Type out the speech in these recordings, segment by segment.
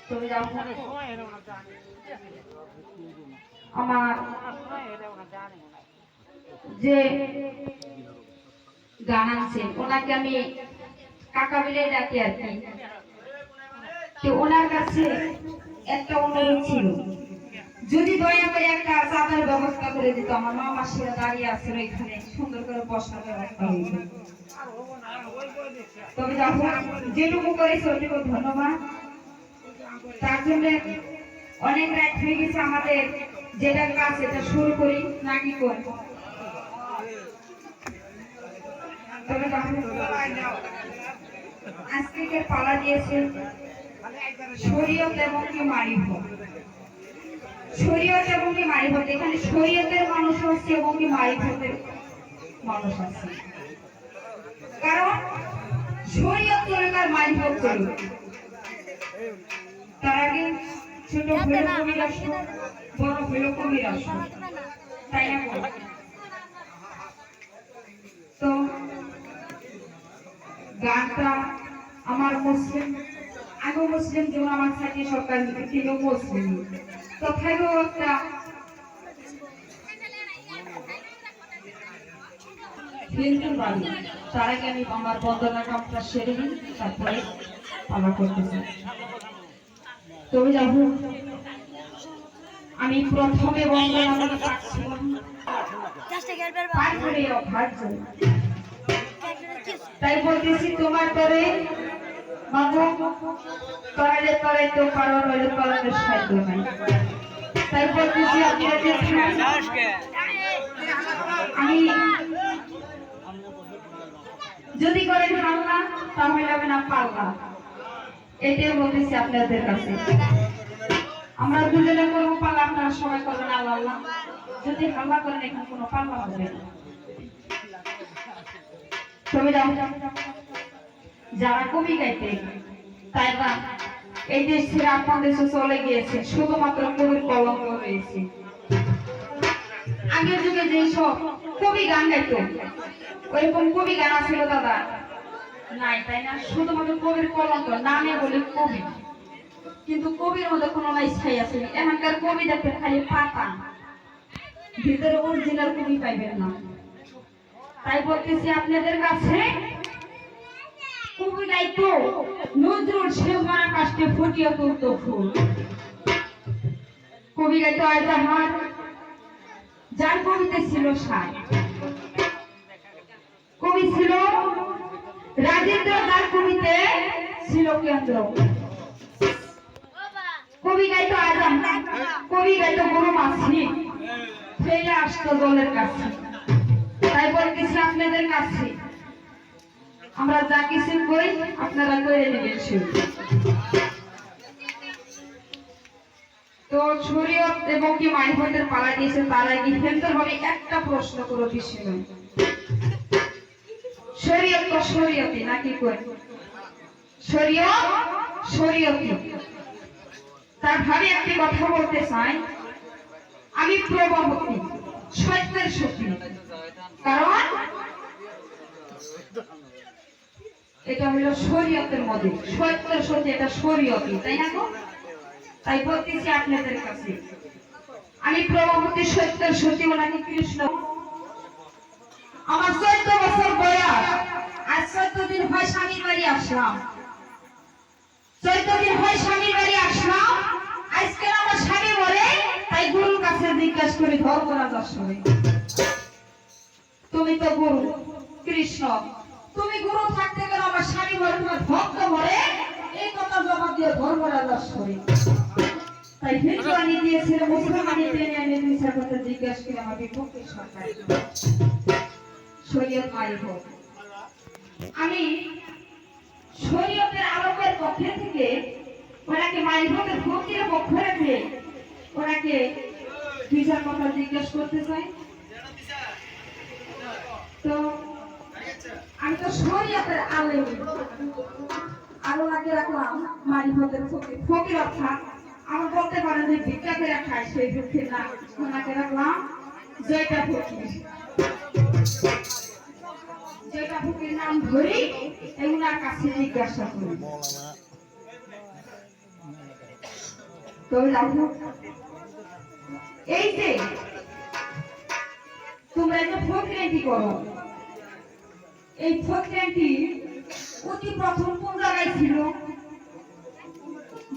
তুমি যাও আমার যে গান আছে ওনাকে আমি কাকা বলে ডাকি আর কি। তো ওনার কাছে একটা অনুরোধ ছিল, যদি দয়া করে একটা চাঁদার ব্যবস্থা করে দিত, আমার মা মাসিরা দাঁড়িয়ে আছে এখানে, সুন্দর করে বসার ব্যবস্থা হয়েছে। তবে যখন যেটুকু করেছে ওইটুকু ধন্যবাদ। তার জন্য অনেক রাত হয়ে গেছে, আমাদের যেটা কাজ এটা শুরু করি নাকি করি। তবে আজকে পালা দিয়েছে শরীয়ত এবং কি মারিফত। শরীয়ত এবং কি মারিফত, এখানে শরীয়তের মানুষ আছে এবং কি মারিফতের মানুষ আছে। কারণ শরীয়ত চলুক আর মারিফত চলুক, তার আগে ছোট হইল কবির আসো, বড় হইল কবির আসো, তাই না? তো গানটা আমার মুসলিম, আগে মুসলিম যেমন আমার সাথে সরকার ছিল মুসলিম, তথাপিও একটা হিন্দু বাড়ি। তার আগে আমি আমার বন্দনা কামটা সেরে নিই, তারপরে পালা করতেছি। তবে যাব আমি প্রথমে বন্দনা তাই বলতেছি, তোমার তরে বাবু তরে তরে তো কারণ হইলে তরে সাধ্য নাই। তাই বলতেছি আপনাদের আমি যদি করেন হাল্লা তাহলে হবে না পাল্লা, এটাই বলতেছি আপনাদের কাছে। আমরা দুজনে করবো পাল্লা, আপনারা সবাই করবেন আল্লাহ আল্লাহ। যদি হাল্লা করেন এখানে কোনো পাল্লা হবে না। তবে যারা কবি গাইতে তাই না, এই দেশ ছেড়ে আপনার দেশে চলে গিয়েছে, শুধুমাত্র কবির কলঙ্ক রয়েছে। আগের যুগে যেসব কবি গান গাইত ওইরকম কবি গান ছিল দাদা নাই, তাই না? শুধুমাত্র কবির কলঙ্ক, নামে বলে কবি, কিন্তু কবির মধ্যে কোনো নাই ছাই আছে। এখানকার কবি দেখতে খালি পাতা, ভিতরে অরিজিনাল কবি পাইবেন না। তাই বলতেছি আপনাদের কাছে, কবি গাইতো নজরুল সেবা কাষ্টে ফুটিয়ে তুলত ফুল। কবি গাইতো আয়জাহার, যার কবিতে ছিল সার। কবি ছিল রাজেন্দ্র, যার কবিতে ছিল কেন্দ্র। কবি গাইতো আয়জাহার, কবি গাইতো গরু মাছি, ফেলে আসতো দলের কাছে। তাই বলতেছি আপনাদের কাছে, আমরা যা কিছু করি আপনারা করে নেবেন। তো শরীয়ত এবং কি মারিফতের পালা দিয়েছে, তার আগে হেলতে হবে একটা প্রশ্ন করো বিষয়, শরীয়ত তো শরীয়তি নাকি কই? শরীয়ত শরীয়তি। তার ভাবে একটি কথা বলতে চাই, আমি প্রভাবতী সত্যের সত্যি, কারণ এটা হলো শরীয়তের মধ্যে সত্যের সত্যি, এটা শরীয়তি, তাই না গো? তাই বলতেছি আপনাদের কাছে, আমি প্রভাবতী সত্যের সত্যি, ওনাকে কৃষ্ণ। আমার 14 বছর বয়স, আজ 14 দিন হয় স্বামীর বাড়ি আসলাম, 14 দিন হয় স্বামীর বাড়ি আসলাম। আজকে আমার স্বামী বলে, তাই গুরুর কাছে জিজ্ঞাসা করি ধর্মরাজার সঙ্গে, তুমি তো গুরু কৃষ্ণ, তুমি গুরু থাকতে গেলে আমার স্বামী বলে তোমার ভক্ত বলে, এই কথা জবাব দিয়ে ধর্মরাজার সঙ্গে। তাই হিন্দু আনি দিয়েছিল, মুসলমানি টেনে আনি দুইটা কথা জিজ্ঞাসা করে আমার বিপক্ষে সরকার শরীয়ত মারিফত। আমি শরীয়তের আলোকের পক্ষে থেকে ওনাকে মারিফতের ভক্তির পক্ষ রেখে ওনাকে দুইটা কথা জিজ্ঞাসা করতে চাই। তো আমি তো শরীয়তের আলো লাগে রাখলাম, মারিফতের ফকির অর্থাৎ আমার বলতে পারেন যে ভিক্ষা করে খায়, সেই দুঃখের না ওনাকে রাখলাম জয়টা ফকির। যেটা ফকির নাম ধরি এগুলার কাছে জিজ্ঞাসা করি। তবে দেখো এই যে তোমরা একটা ফকিরানি করো, এই ফকিরানি অতি প্রথম কোন জায়গায় ছিল,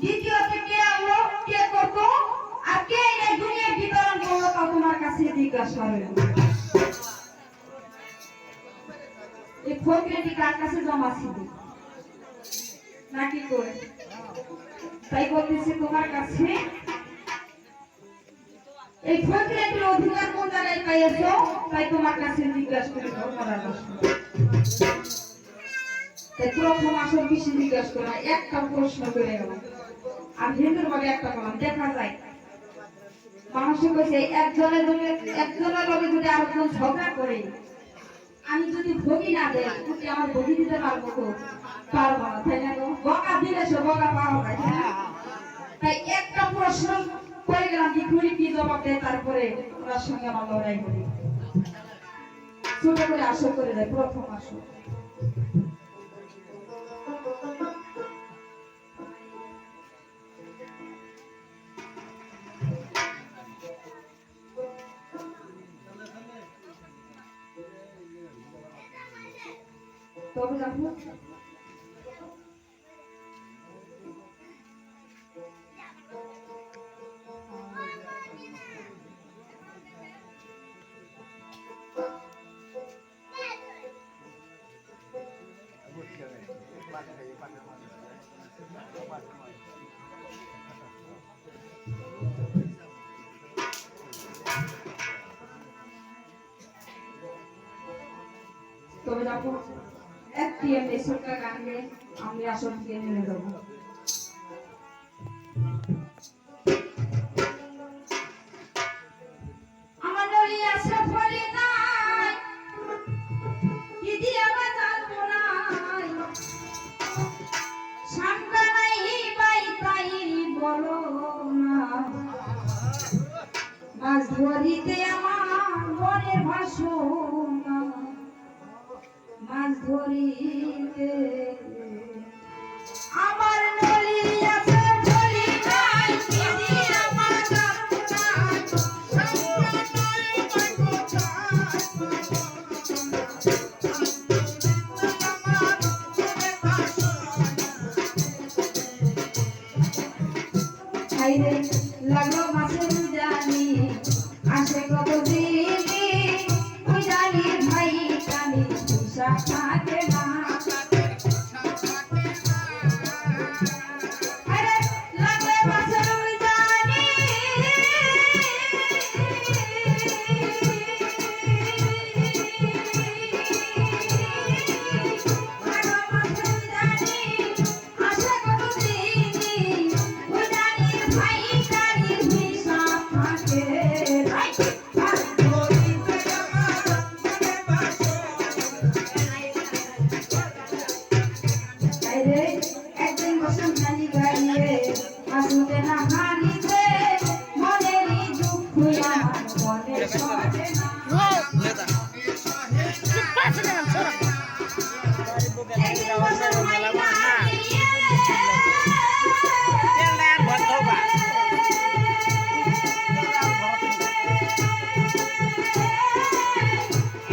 দ্বিতীয়ত কে আলো কে করতো, আর কে এই দুনিয়া বিতরণ করলো তা তোমার কাছে জিজ্ঞাসা হবে। এই ফকিরানি কার কাছে জমা ছিল নাকি করে, তাই বলতেছি তোমার কাছে এই ফকিরানির অধিকার কোন জায়গায় পাইছো, তাই তোমার কাছে জিজ্ঞাসা করে করার প্রশ্ন। তাই প্রথম আসল বেশি জিজ্ঞাসা করা একটা প্রশ্ন করে গেল, আর হিন্দুর ভাবে একটা করলাম। দেখা যায় মানুষে কইছে একজনের লগে যদি আরেকজন ঝগড়া করে, আমি যদি ভোগী না দেয় তুমি আমার ভোগী দিতে পারবো তো পারবো না, তাই না? বকা দিলে সে বকা পাওয়া যায়, তাই একটা প্রশ্ন করে গেলাম কি ঘুরি কি জবাব দেয়, তারপরে ওনার সঙ্গে আমার লড়াই করি। ছোট করে আসর করে দেয়, প্রথম আসর। তবে দেখো তবে দেখো একটি আমি সরকার গান গেয়ে আমি আসল থেকে নেমে যাবো। আমার নলি আছে ফলি নাই, কি দিয়ে বাজাবো নাই, সামনে নাই বাই তাই বলো না, মাছ ধরিতে আমার মনের ভাষণা, মাছ ধরিতে আমার নলি আছে ফলি নাই, কি দিয়ে বাজাবো নাই, সামনে নাই বাই খাইরে লাগলো মাছের জানি আসে কত দিনে ওই জানি ভাই কানি পয়সা থাকে না, আরে লাগলো মাছের জানি একদিন বসন খালি গাড়িয়ে আসবে না হারিতে, মনেরই দুঃখ আমার মনে সহে না,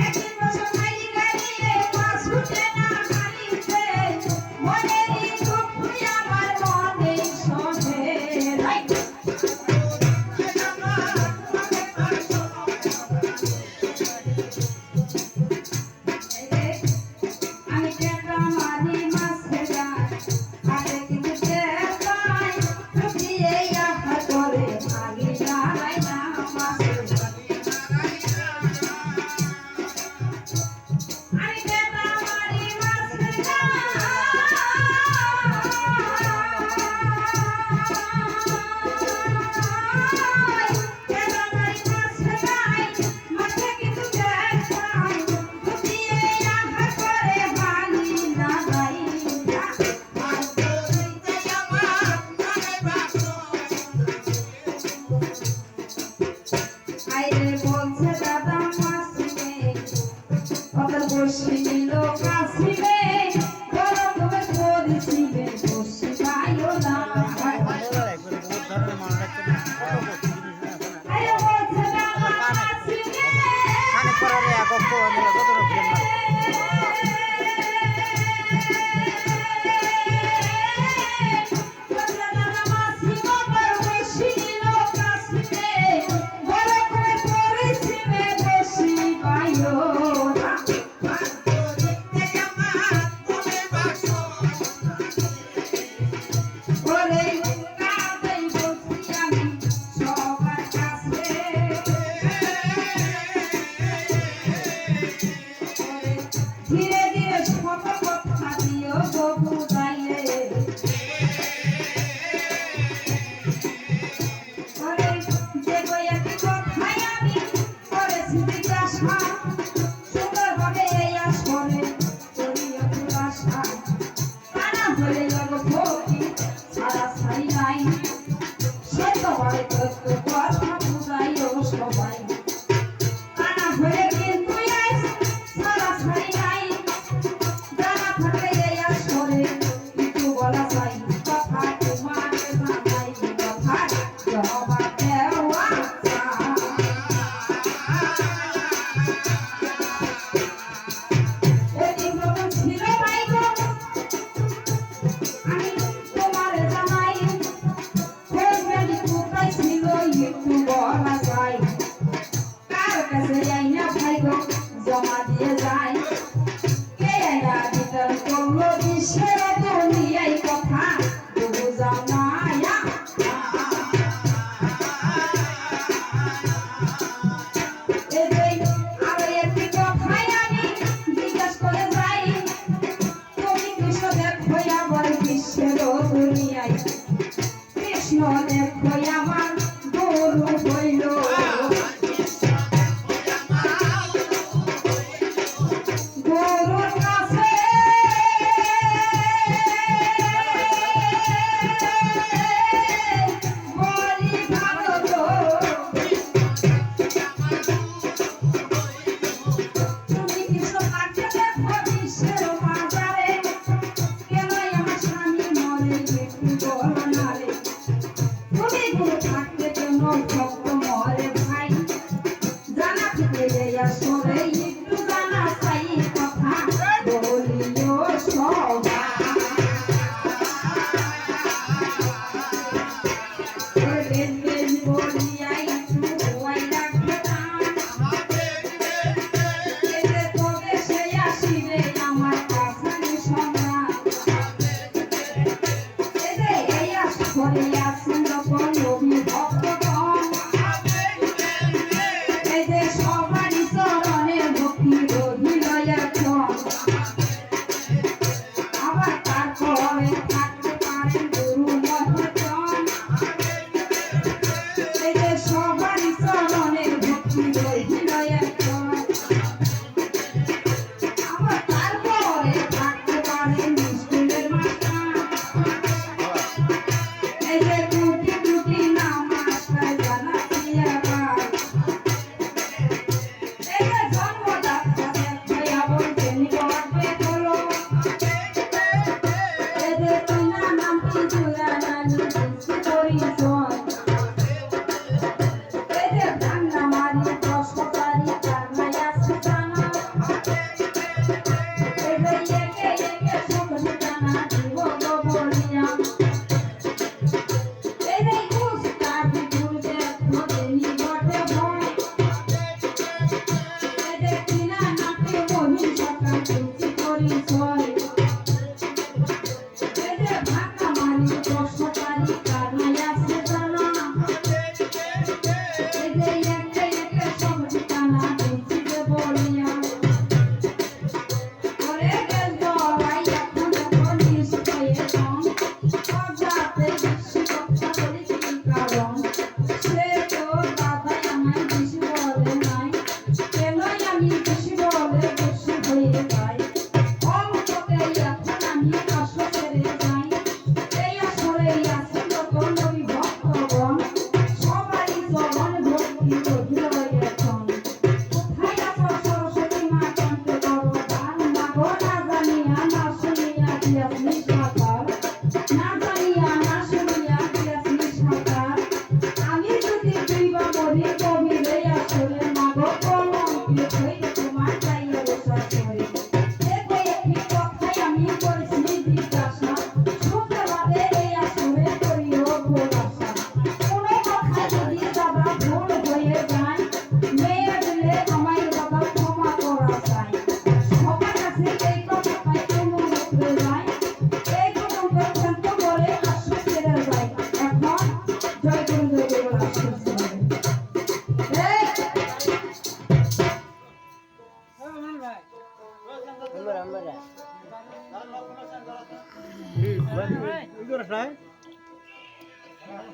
একদিন বসন খালি গাড়িয়ে বসি লোক আসিবে গরম করে পরিছিবে বসি পাইও না। নাই সে তো বলে তো কথা বুঝাইও সবাই কানা হয়ে কিন্তু আইস সারা ছাড়ি নাই জানা থাকলে এই আসরে একটু বলা চাই কথা তোমাকে জানাই কথা জবাব দেওয়া জমা দিয়ে যায় কে আইনা দিতাম করলো বিশ্বের দুনিয়ায় কথা বুঝাও না আরো একটি কথাই আমি জিজ্ঞাস করে যাই তুমি কৃষ্ণ দেখো আমার বিশ্বের দুনিয়ায় কৃষ্ণ দেখো আমার গরু হইল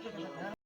Ini